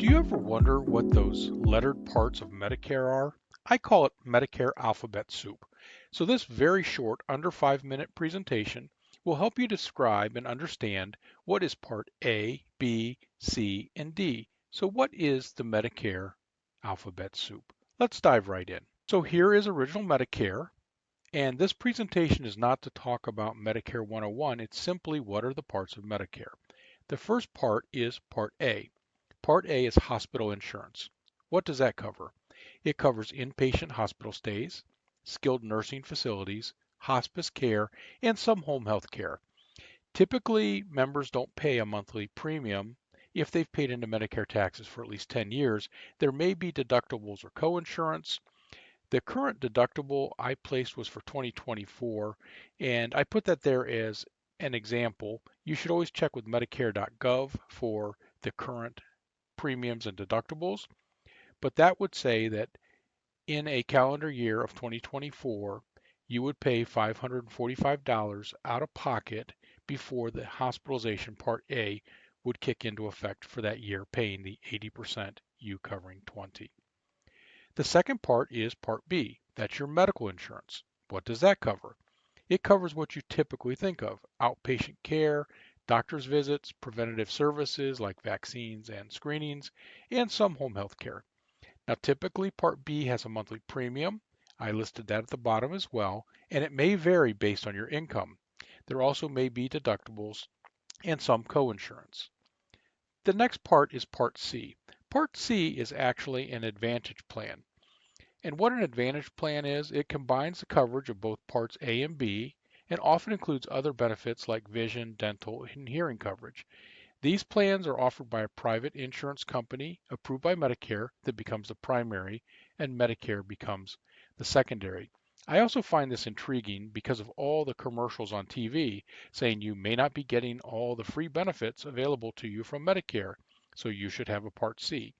Do you ever wonder what those lettered parts of Medicare are? I call it Medicare alphabet soup. So this very short, under 5-minute presentation will help you describe and understand what is Part A, B, C, and D. So what is the Medicare alphabet soup? Let's dive right in. So here is original Medicare, and this presentation is not to talk about Medicare 101, it's simply what are the parts of Medicare. The first part is Part A. Part A is hospital insurance. What does that cover? It covers inpatient hospital stays, skilled nursing facilities, hospice care, and some home health care. Typically, members don't pay a monthly premium if they've paid into Medicare taxes for at least 10 years. There may be deductibles or coinsurance. The current deductible I placed was for 2024, and I put that there as an example. You should always check with Medicare.gov for the current premiums and deductibles, but that would say that in a calendar year of 2024, you would pay $545 out of pocket before the hospitalization Part A would kick into effect for that year, paying the 80%, you covering 20. The second part is Part B. That's your medical insurance. What does that cover? It covers what you typically think of: outpatient care, doctor's visits, preventative services like vaccines and screenings, and some home health care. Now, typically Part B has a monthly premium. I listed that at the bottom as well, and it may vary based on your income. There also may be deductibles and some coinsurance. The next part is Part C. Part C is actually an Advantage plan. And what an Advantage plan is, it combines the coverage of both Parts A and B and often includes other benefits like vision, dental, and hearing coverage. These plans are offered by a private insurance company approved by Medicare that becomes the primary, and Medicare becomes the secondary. I also find this intriguing because of all the commercials on TV saying you may not be getting all the free benefits available to you from Medicare, so you should have a Part C.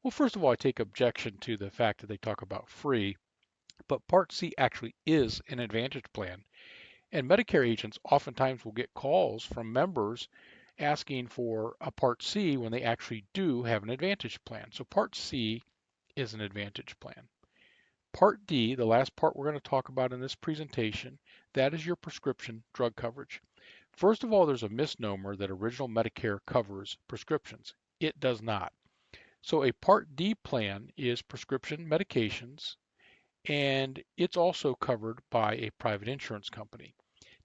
Well, first of all, I take objection to the fact that they talk about free, but Part C actually is an Advantage plan. And Medicare agents oftentimes will get calls from members asking for a Part C when they actually do have an Advantage plan. So Part C is an Advantage plan. Part D, the last part we're going to talk about in this presentation, that is your prescription drug coverage. First of all, there's a misnomer that original Medicare covers prescriptions. It does not. So a Part D plan is prescription medications, and it's also covered by a private insurance company.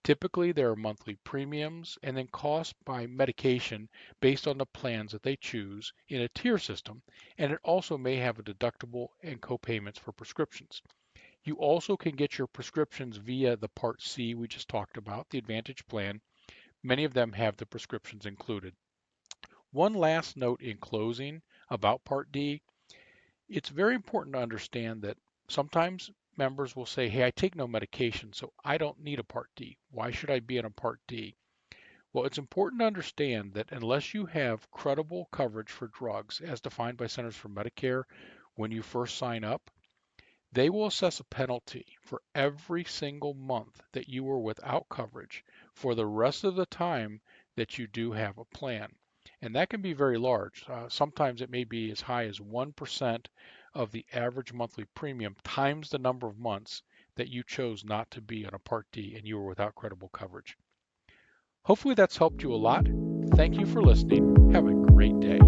Typically, there are monthly premiums and then cost by medication based on the plans that they choose in a tier system, and it also may have a deductible and co-payments for prescriptions. You also can get your prescriptions via the Part C we just talked about, the Advantage plan. Many of them have the prescriptions included. One last note in closing about Part D. It's very important to understand that sometimes members will say, hey, I take no medication, so I don't need a Part D. Why should I be in a Part D? Well, it's important to understand that unless you have credible coverage for drugs as defined by Centers for Medicare when you first sign up, they will assess a penalty for every single month that you were without coverage for the rest of the time that you do have a plan. And that can be very large. Sometimes it may be as high as 1% of the average monthly premium times the number of months that you chose not to be on a Part D and you were without credible coverage. Hopefully that's helped you a lot. Thank you for listening. Have a great day.